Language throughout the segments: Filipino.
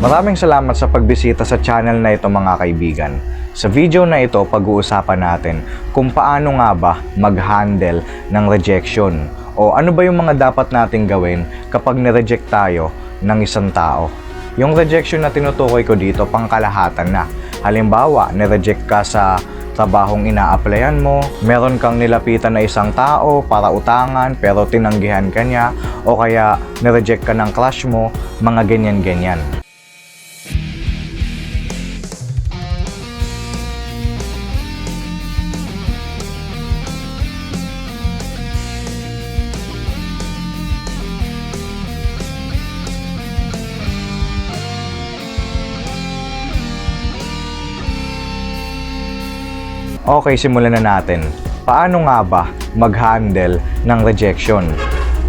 Maraming salamat sa pagbisita sa channel na ito mga kaibigan. Sa video na ito, pag-uusapan natin kung paano nga ba mag-handle ng rejection o ano ba yung mga dapat nating gawin kapag nireject tayo ng isang tao. Yung rejection na tinutukoy ko dito, pangkalahatan na. Halimbawa, nireject ka sa trabahong ina-applyan mo, meron kang nilapitan na isang tao para utangan pero tinanggihan ka niya, o kaya nireject ka ng crush mo, mga ganyan-ganyan. Okay, simulan na natin. Paano nga ba mag-handle ng rejection?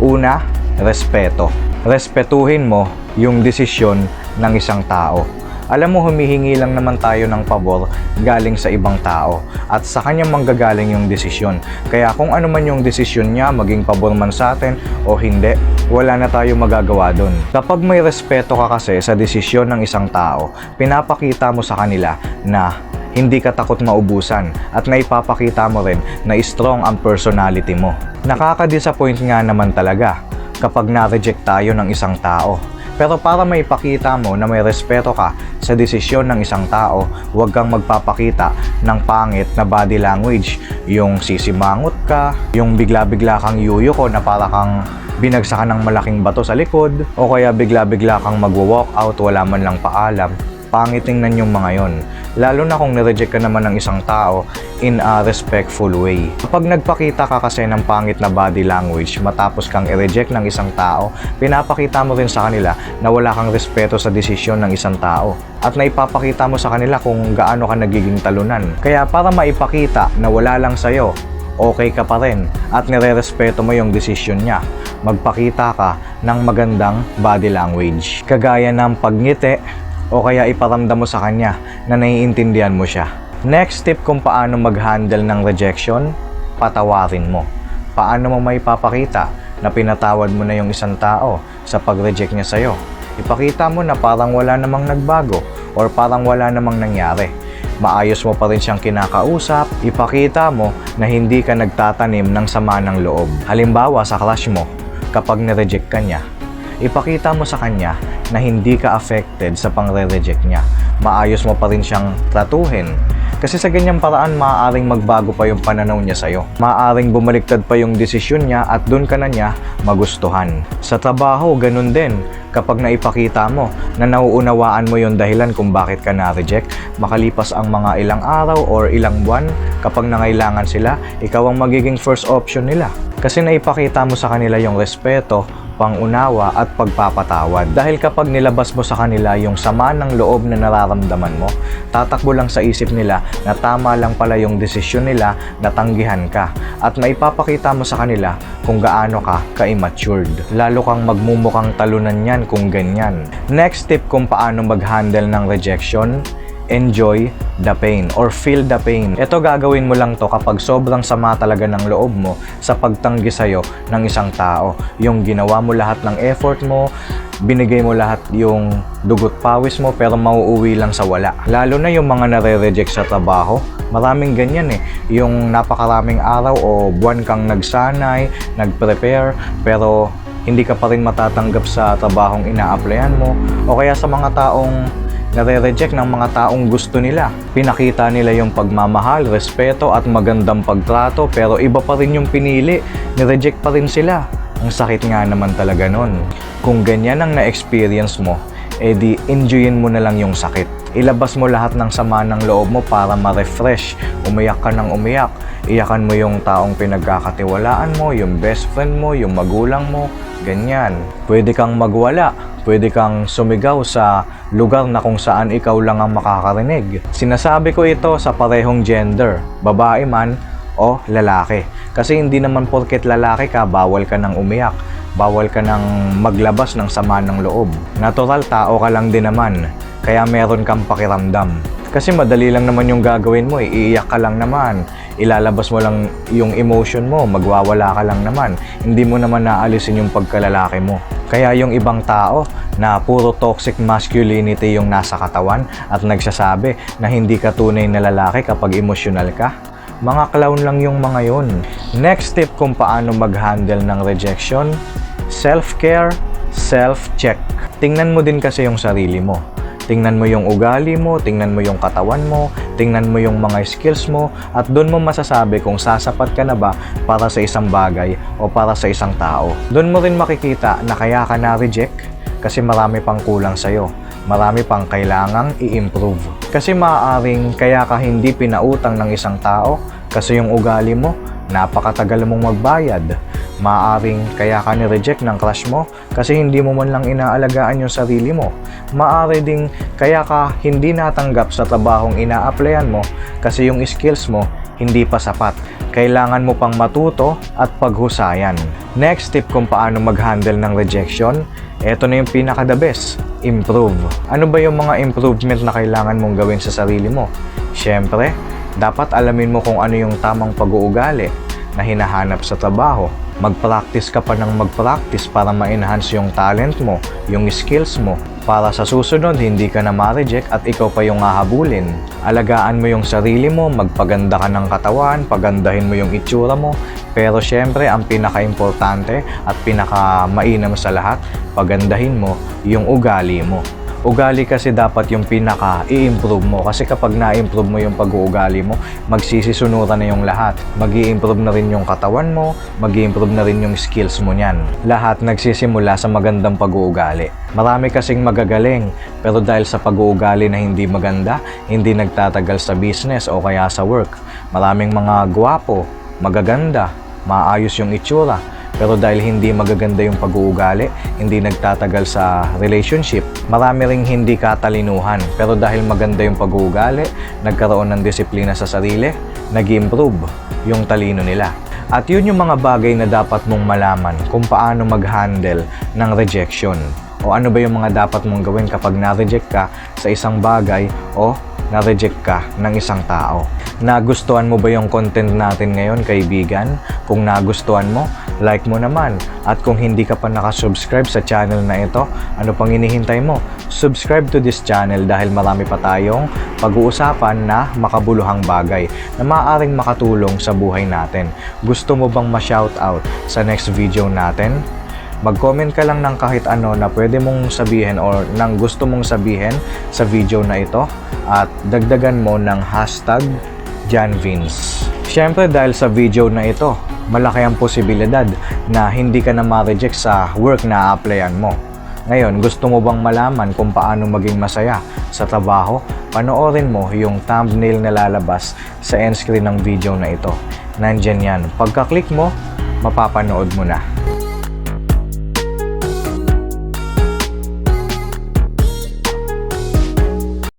Una, respeto. Respetuhin mo yung desisyon ng isang tao. Alam mo, humihingi lang naman tayo ng pabor galing sa ibang tao at sa kanya manggagaling yung desisyon. Kaya kung ano man yung desisyon niya, maging pabor man sa atin o hindi, wala na tayo magagawa dun. Kapag may respeto ka kasi sa desisyon ng isang tao, pinapakita mo sa kanila na hindi ka takot maubusan at naipapakita mo rin na strong ang personality mo. Nakaka-disappoint nga naman talaga kapag na-reject tayo ng isang tao. Pero para maipakita mo na may respeto ka sa desisyon ng isang tao, huwag kang magpapakita ng pangit na body language. Yung sisimangot ka, yung bigla-bigla kang yuyuko na para kang binagsakan ng malaking bato sa likod, o kaya bigla-bigla kang magwo-walk out, wala man lang paalam. Pangit tingnan yung mga yon. Lalo na kung nireject ka naman ng isang tao in a respectful way. Kapag nagpakita ka kasi ng pangit na body language matapos kang i-reject ng isang tao, pinapakita mo rin sa kanila na wala kang respeto sa desisyon ng isang tao. At naipapakita mo sa kanila kung gaano ka nagiging talunan. Kaya para maipakita na wala lang sa'yo, okay ka pa rin at nire-respeto mo yung desisyon niya, magpakita ka ng magandang body language. Kagaya ng pagngiti, o kaya iparamdam mo sa kanya na naiintindihan mo siya. Next tip kung paano mag-handle ng rejection, patawarin mo. Paano mo maipapakita na pinatawad mo na yung isang tao sa pag-reject niya sa'yo? Ipakita mo na parang wala namang nagbago or parang wala namang nangyari. Maayos mo pa rin siyang kinakausap. Ipakita mo na hindi ka nagtatanim ng sama ng loob. Halimbawa sa crush mo, kapag nireject ka niya, ipakita mo sa kanya na hindi ka affected sa pang-reject niya. Maayos mo pa rin siyang tratuhin. Kasi sa ganyang paraan, maaaring magbago pa yung pananaw niya sa'yo. Maaaring bumaliktad pa yung desisyon niya at doon ka na niya magustuhan. Sa trabaho, ganun din. Kapag naipakita mo na nauunawaan mo yung dahilan kung bakit ka na-reject, makalipas ang mga ilang araw or ilang buwan, kapag nangailangan sila, ikaw ang magiging first option nila. Kasi naipakita mo sa kanila yung respeto, pangunawa at pagpapatawad. Dahil kapag nilabas mo sa kanila yung sama ng loob na nararamdaman mo, tatakbo lang sa isip nila na tama lang pala yung desisyon nila na tanggihan ka. At maipapakita mo sa kanila kung gaano ka ka-immatured. Lalo kang magmumukhang talunan yan kung ganyan. Next tip kung paano mag-handle ng rejection, enjoy the pain or feel the pain. Ito gagawin mo lang to kapag sobrang sama talaga ng loob mo sa pagtanggi sa'yo ng isang tao. Yung ginawa mo lahat ng effort mo, binigay mo lahat yung dugot pawis mo pero mauuwi lang sa wala. Lalo na yung mga nare-reject sa trabaho, maraming ganyan eh. Yung napakaraming araw o buwan kang nagsanay, nag-prepare, pero hindi ka pa rin matatanggap sa trabahong ina-applyan mo, o kaya sa mga taong nare-reject ng mga taong gusto nila. Pinakita nila yung pagmamahal, respeto at magandang pagtrato pero iba pa rin yung pinili, nireject pa rin sila. Ang sakit nga naman talaga nun. Kung ganyan ang na-experience mo, edi enjoyin mo na lang yung sakit. Ilabas mo lahat ng sama ng loob mo para ma-refresh. Umiyak ka ng umiyak. Iyakan mo yung taong pinagkakatiwalaan mo, yung best friend mo, yung magulang mo, ganyan. Pwede kang magwala. Pwede kang sumigaw sa lugar na kung saan ikaw lang ang makakarinig. Sinasabi ko ito sa parehong gender, babae man o lalaki. Kasi hindi naman porket lalaki ka, bawal ka nang umiyak. Bawal ka nang maglabas ng sama ng loob. Natural, tao ka lang din naman. Kaya meron kang pakiramdam. Kasi madali lang naman yung gagawin mo, iiyak ka lang naman. ilalabas mo lang yung emotion mo, magwawala ka lang naman. Hindi mo naman naalisin yung pagkalalaki mo. Kaya yung ibang tao na puro toxic masculinity yung nasa katawan at nagsasabi na hindi ka tunay na lalaki kapag emosyonal ka, mga clown lang yung mga yun. Next tip kung paano mag-handle ng rejection, self-care, self-check. Tingnan mo din kasi yung sarili mo. Tingnan mo yung ugali mo, tingnan mo yung katawan mo, tingnan mo yung mga skills mo, at doon mo masasabi kung sasapat ka na ba para sa isang bagay o para sa isang tao. Doon mo rin makikita na kaya ka na-reject kasi marami pang kulang sa'yo. Marami pang kailangang i-improve. Kasi maaaring kaya ka hindi pinautang ng isang tao kasi yung ugali mo, napakatagal mong magbayad. Maaaring kaya ka ni-reject ng crush mo kasi hindi mo man lang inaalagaan yung sarili mo. Maaari ding kaya ka hindi natanggap sa trabahong ina-applyan mo kasi yung skills mo hindi pa sapat. Kailangan mo pang matuto at paghusayan. Next tip kung paano mag-handle ng rejection, eto na yung pinaka-the best, improve. Ano ba yung mga improvement na kailangan mong gawin sa sarili mo? Siyempre, dapat alamin mo kung ano yung tamang pag-uugali na hinahanap sa trabaho. Mag-practice ka pa ng mag-practice para ma-enhance yung talent mo, yung skills mo, para sa susunod hindi ka na ma-reject at ikaw pa yung hahabulin. Alagaan mo yung sarili mo, magpaganda ka ng katawan, pagandahin mo yung itsura mo, pero syempre ang pinaka-importante at pinaka-mainam sa lahat, pagandahin mo yung ugali mo. Ugali kasi dapat yung pinaka-i-improve mo kasi kapag na-improve mo yung pag-uugali mo, magsisisunuran na yung lahat. Mag-i-improve na rin yung katawan mo, mag-i-improve na rin yung skills mo niyan. Lahat nagsisimula sa magandang pag-uugali. Marami kasing magagaling, pero dahil sa pag-uugali na hindi maganda, hindi nagtatagal sa business o kaya sa work. Maraming mga gwapo, magaganda, maayos yung itsura, pero dahil hindi magaganda yung pag-uugali, hindi nagtatagal sa relationship. Marami ring hindi katalinuhan, pero dahil maganda yung pag-uugali, nagkaroon ng disiplina sa sarili, nag-improve yung talino nila. At yun yung mga bagay na dapat mong malaman kung paano mag-handle ng rejection. O ano ba yung mga dapat mong gawin kapag na-reject ka sa isang bagay o na-reject ka ng isang tao. Nagustuhan mo ba yung content natin ngayon, kaibigan? Kung nagustuhan mo, like mo naman. At kung hindi ka pa nakasubscribe sa channel na ito, ano pang hinihintay mo? Subscribe to this channel dahil marami pa tayong pag-uusapan na makabuluhang bagay na maaaring makatulong sa buhay natin. Gusto mo bang ma-shoutout sa next video natin? Mag-comment ka lang ng kahit ano na pwede mong sabihin or nang gusto mong sabihin sa video na ito at dagdagan mo ng hashtag JanVince. Siyempre dahil sa video na ito, malaki ang posibilidad na hindi ka na ma-reject sa work na a-applyan mo. Ngayon, gusto mo bang malaman kung paano maging masaya sa trabaho? Panoorin mo yung thumbnail na lalabas sa end screen ng video na ito. Nandyan yan. Pagka-click mo, mapapanood mo na.